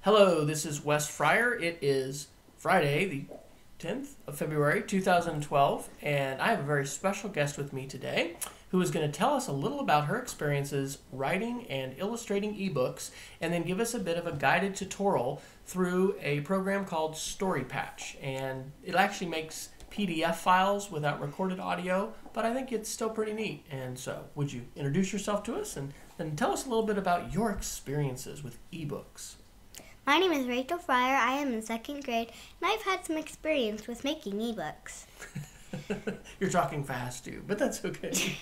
Hello, this is Wes Fryer. It is Friday, the 10th of February, 2012, and I have a very special guest with me today who is going to tell us a little about her experiences writing and illustrating ebooks, and then give us a bit of a guided tutorial through a program called Story Patch. And it actually makes PDF files without recorded audio, but I think it's still pretty neat. And so, would you introduce yourself to us and then tell us a little bit about your experiences with ebooks? My name is Wesley Fryer. I am in second grade, and I've had some experience with making ebooks. You're talking fast too, but that's okay.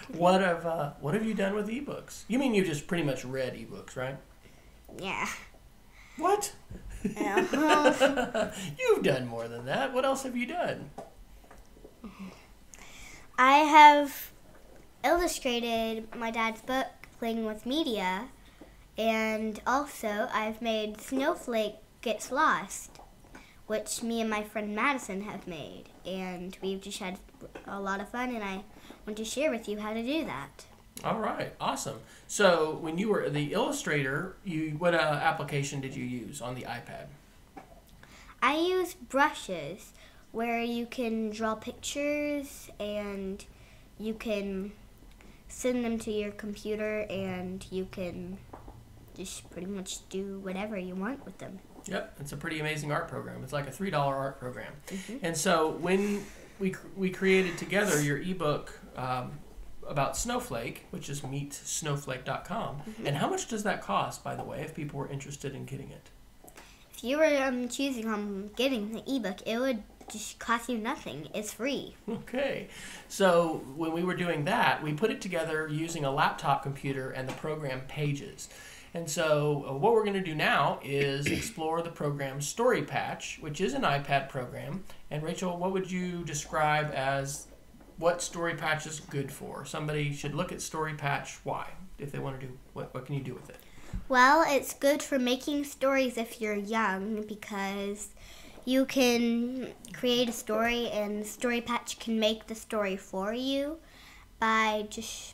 What have you done with ebooks? You mean you just pretty much read ebooks, right? Yeah. What? You've done more than that. What else have you done? I have illustrated my dad's book, Playing with Media, and also I've made Snowflake Gets Lost, which me and my friend Madison have made, and we've just had a lot of fun, and I want to share with you how to do that. All right, awesome. So when you were the illustrator, what application did you use on the iPad? I use brushes where you can draw pictures and you can send them to your computer and you can just pretty much do whatever you want with them. Yep, it's a pretty amazing art program. It's like a $3 art program. Mm-hmm. And so when we created together your ebook about Snowflake, which is meetsnowflake.com, Mm-hmm. and how much does that cost, by the way, if people were interested in getting it? If you were choosing on getting the ebook, it would just cost you nothing. It's free. Okay, so when we were doing that, we put it together using a laptop computer and the program Pages. And so what we're going to do now is explore the program Story Patch, which is an iPad program. And Rachel, what would you describe as what Story Patch is good for? Somebody should look at Story Patch. Why? If they want to do, what can you do with it? Well, it's good for making stories if you're young because you can create a story and Story Patch can make the story for you by just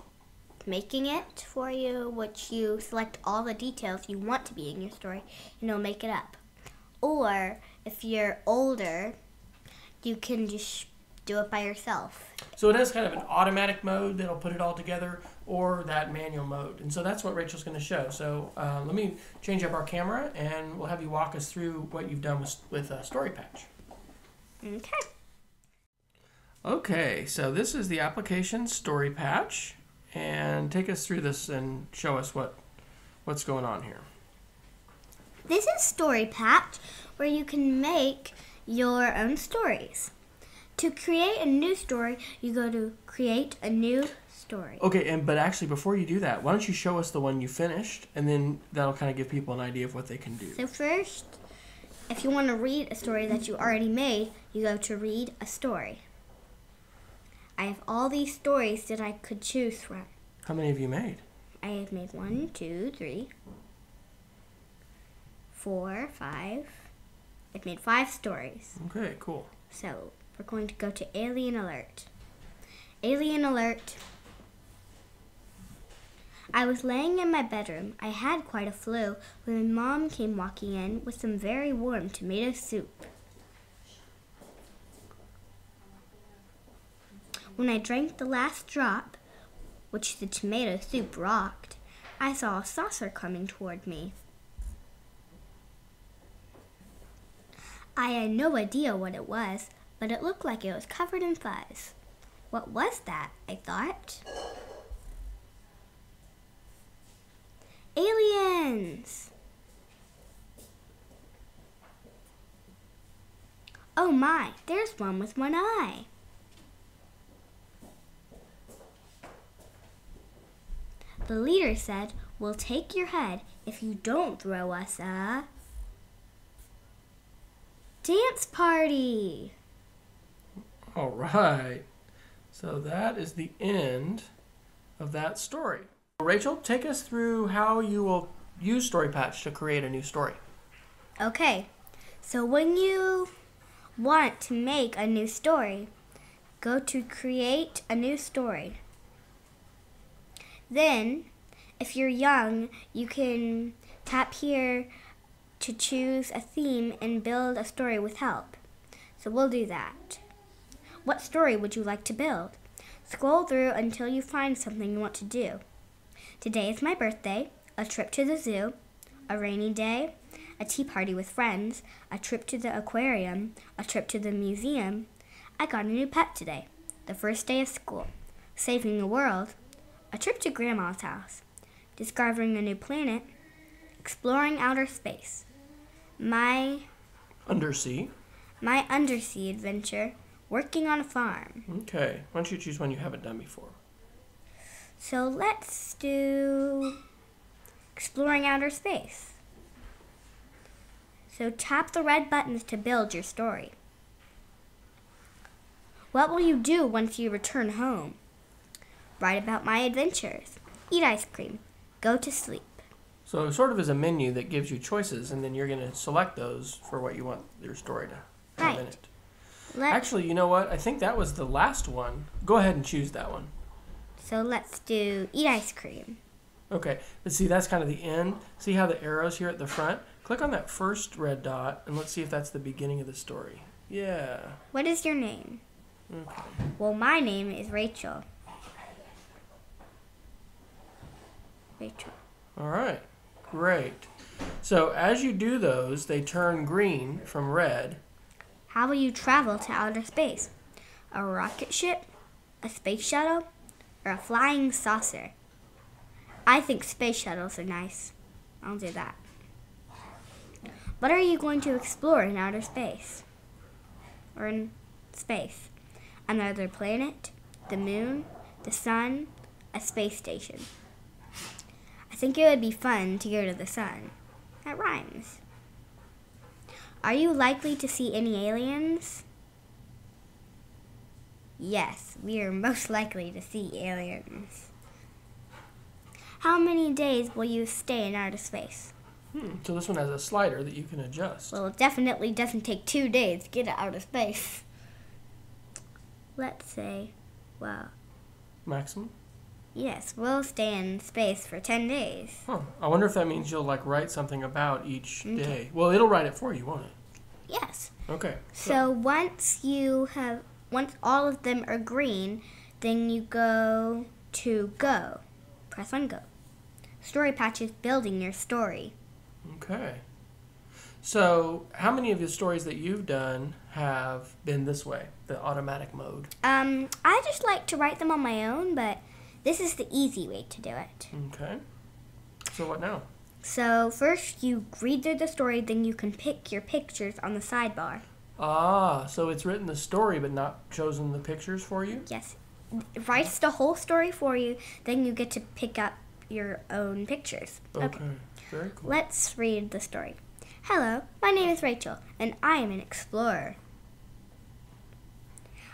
making it for you, which you select all the details you want to be in your story and it'll make it up. Or if you're older, you can just do it by yourself. So it has kind of an automatic mode that'll put it all together, or that manual mode. And so that's what Rachel's going to show. So let me change up our camera and we'll have you walk us through what you've done with Story Patch. Okay. Okay, so this is the application Story Patch. And take us through this and show us what's going on here. This is Story Patch, where you can make your own stories. To create a new story, you go to Create a New Story. Okay, but actually before you do that, why don't you show us the one you finished, and then that'll kind of give people an idea of what they can do. So first, if you want to read a story that you already made, you go to Read a Story. I have all these stories that I could choose from. How many have you made? I have made 1, 2, 3, 4, 5. I've made 5 stories. Okay, cool. So we're going to go to Alien Alert. Alien Alert. I was laying in my bedroom. I had quite a flu when my mom came walking in with some very warm tomato soup. When I drank the last drop, which the tomato soup rocked, I saw a saucer coming toward me. I had no idea what it was, but it looked like it was covered in fuzz. What was that? I thought. Aliens! Oh my, there's one with one eye. The leader said, "We'll take your head if you don't throw us a dance party." All right. So that is the end of that story. Rachel, take us through how you will use Story Patch to create a new story. Okay, so when you want to make a new story, go to Create a New Story. Then, if you're young, you can Tap here to choose a theme and build a story with help. So we'll do that. What story would you like to build? Scroll through until you find something you want to do. Today is my birthday, a trip to the zoo, a rainy day, a tea party with friends, a trip to the aquarium, a trip to the museum. I got a new pet today, the first day of school, saving the world, a trip to Grandma's house, discovering a new planet, exploring outer space, my undersea adventure, working on a farm. Okay, why don't you choose one you haven't done before? So let's do exploring outer space. So tap the red buttons to build your story. What will you do once you return home? Write about my adventures. Eat ice cream. Go to sleep. So it sort of is a menu that gives you choices, and then you're going to select those for what you want your story to have in it. Actually, you know what? I think that was the last one. Go ahead and choose that one. So let's do eat ice cream. Okay, but see, that's kind of the end. See how the arrow's here at the front? Click on that first red dot, and let's see if that's the beginning of the story. Yeah. What is your name? Okay. Well, my name is Rachel. Rachel. All right, great. So as you do those, they turn green from red. How will you travel to outer space? A rocket ship? A space shuttle? Or a flying saucer? I think space shuttles are nice. I'll do that. What are you going to explore in outer space? Or in space? Another planet? The moon? The sun? A space station? I think it would be fun to go to the sun. That rhymes. Are you likely to see any aliens? Yes, we are most likely to see aliens. How many days will you stay in outer space? So this one has a slider that you can adjust. Well, it definitely doesn't take 2 days to get to outer space. Let's say, well... Maximum? Yes, we'll stay in space for 10 days. Huh. I wonder if that means you'll write something about each day. Well, it'll write it for you, won't it? Yes. Okay. So once all of them are green, then you go to go. Press on go. Story Patch is building your story. Okay. So how many of the stories that you've done have been this way, the automatic mode? I just like to write them on my own, but this is the easy way to do it. Okay. So what now? So first you read through the story, then you can pick your pictures on the sidebar. Ah, so it's written the story but not chosen the pictures for you? Yes. It writes the whole story for you, then you get to pick up your own pictures. Okay. Very cool. Let's read the story. Hello, my name is Rachel, and I am an explorer.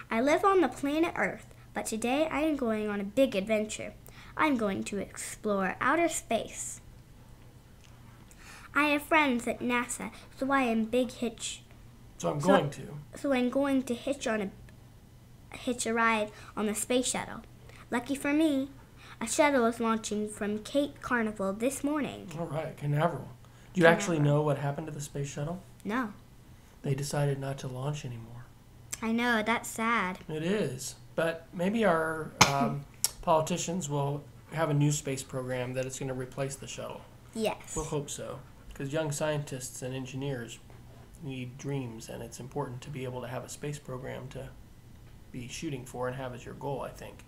I live on the planet Earth, but today I am going on a big adventure. I'm going to explore outer space. I have friends at NASA, so I am So I'm going to hitch a ride on the space shuttle. Lucky for me, a shuttle is launching from Cape Canaveral this morning. All right, Canaveral. Do you actually know what happened to the space shuttle? No. They decided not to launch anymore. I know, that's sad. It is. But maybe our politicians will have a new space program that is going to replace the shuttle. Yes. We'll hope so. Because young scientists and engineers need dreams, and it's important to be able to have a space program to be shooting for and have as your goal, I think.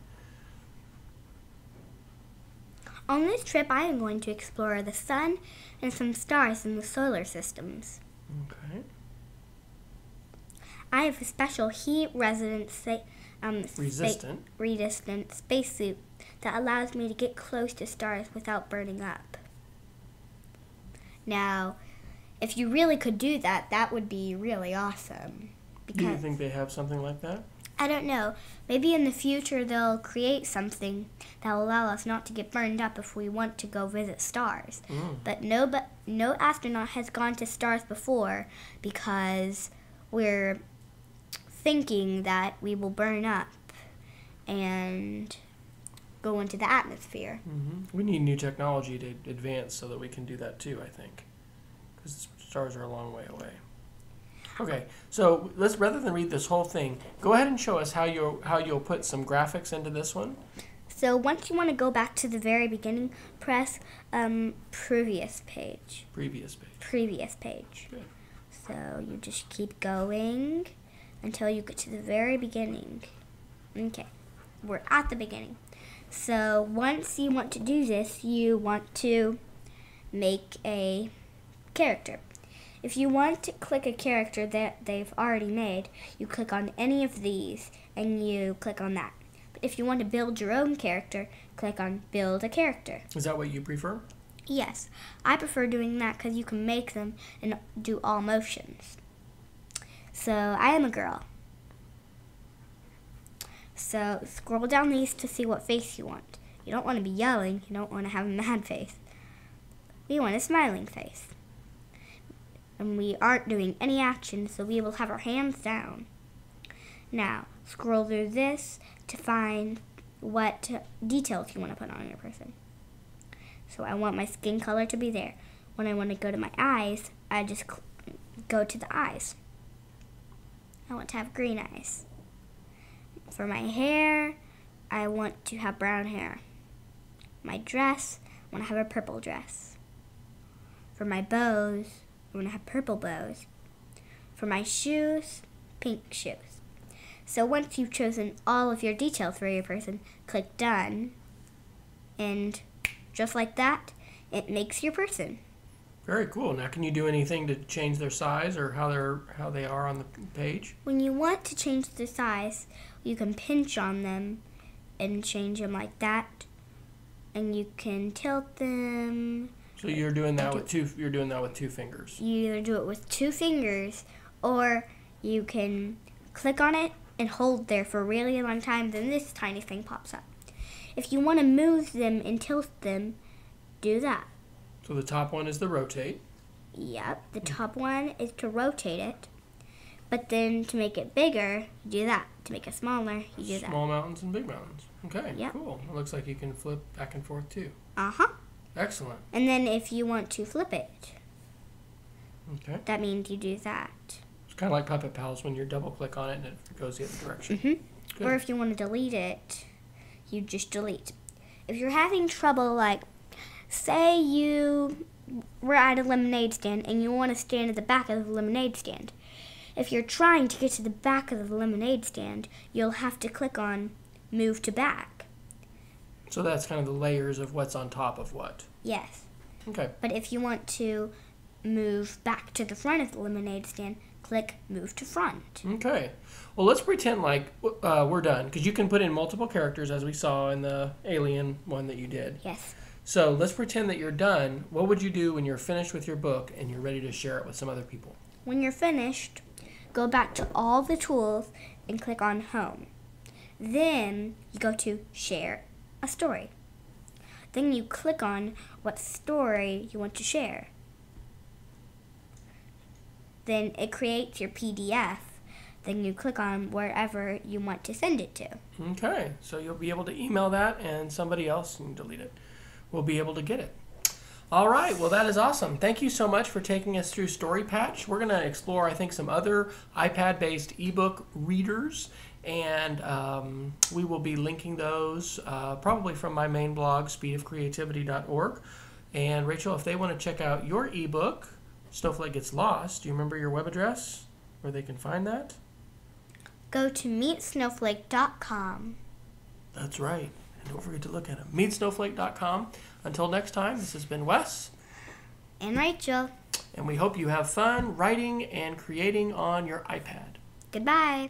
On this trip, I am going to explore the sun and some stars in the solar systems. Okay. I have a special resistant spacesuit that allows me to get close to stars without burning up. Now, if you really could do that, that would be really awesome. Do you think they have something like that? I don't know. Maybe in the future they'll create something that will allow us not to get burned up if we want to go visit stars. But no astronaut has gone to stars before because we're thinking that we will burn up and go into the atmosphere. We need new technology to advance so that we can do that too, I think, because stars are a long way away. Okay, so let's, rather than read this whole thing, go ahead and show us how you'll put some graphics into this one. So once you want to go back to the very beginning, press previous page. Previous page. Previous page. Good. So you just keep going until you get to the very beginning. Okay, we're at the beginning. So once you want to do this, you want to make a character. If you want to click a character that they've already made, you click on any of these and you click on that. But if you want to build your own character, click on Build a Character. Is that what you prefer? Yes, I prefer doing that because you can make them and do all motions. So I am a girl. So scroll down these to see what face you want. You don't want to be yelling. You don't want to have a mad face. We want a smiling face. And we aren't doing any action, so we will have our hands down. Now, scroll through this to find what details you want to put on your person. So I want my skin color to be there. When I want to go to my eyes, I just go to the eyes. I want to have green eyes. For my hair, I want to have brown hair. My dress, I want to have a purple dress. For my bows, I want to have purple bows. For my shoes, pink shoes. So once you've chosen all of your details for your person, click Done. And just like that, it makes your person. Very cool. Now, can you do anything to change their size or how they are on the page? When you want to change the size, you can pinch on them and change them like that, and you can tilt them. So you're doing that with two. You're doing that with 2 fingers. You either do it with 2 fingers, or you can click on it and hold there for a really long time. Then this tiny thing pops up. If you want to move them and tilt them, do that. So the top one is the rotate. Yep, the top one is to rotate it. But then to make it bigger, you do that. To make it smaller, you do that. Small mountains and big mountains. Okay, Yep. Cool. It looks like you can flip back and forth too. Uh-huh. Excellent. And then if you want to flip it, Okay. that means you do that. It's kind of like Puppet Pals when you double click on it and it goes the other direction. Mm-hmm. Or if you want to delete it, you just delete. If you're having trouble, like, say you were at a lemonade stand and you want to stand at the back of the lemonade stand. If you're trying to get to the back of the lemonade stand, you'll have to click on Move to Back. So that's kind of the layers of what's on top of what. Yes. Okay. But if you want to move back to the front of the lemonade stand, click Move to Front. Okay. Well, let's pretend like we're done, because you can put in multiple characters as we saw in the alien one that you did. Yes. So let's pretend that you're done. What would you do when you're finished with your book and you're ready to share it with some other people? When you're finished, go back to all the tools and click on Home. Then you go to Share a Story. Then you click on what story you want to share. Then it creates your PDF. Then you click on wherever you want to send it to. Okay. So you'll be able to email that and somebody else can delete it. We'll be able to get it. All right. Well, that is awesome. Thank you so much for taking us through Story Patch. We're going to explore, I think, some other iPad-based ebook readers, and we will be linking those probably from my main blog, speedofcreativity.org. And Rachel, if they want to check out your ebook, Snowflake Gets Lost, do you remember your web address where they can find that? Go to meetsnowflake.com. That's right. And don't forget to look at it. Meetsnowflake.com. Until next time, this has been Wes. And Rachel. And we hope you have fun writing and creating on your iPad. Goodbye.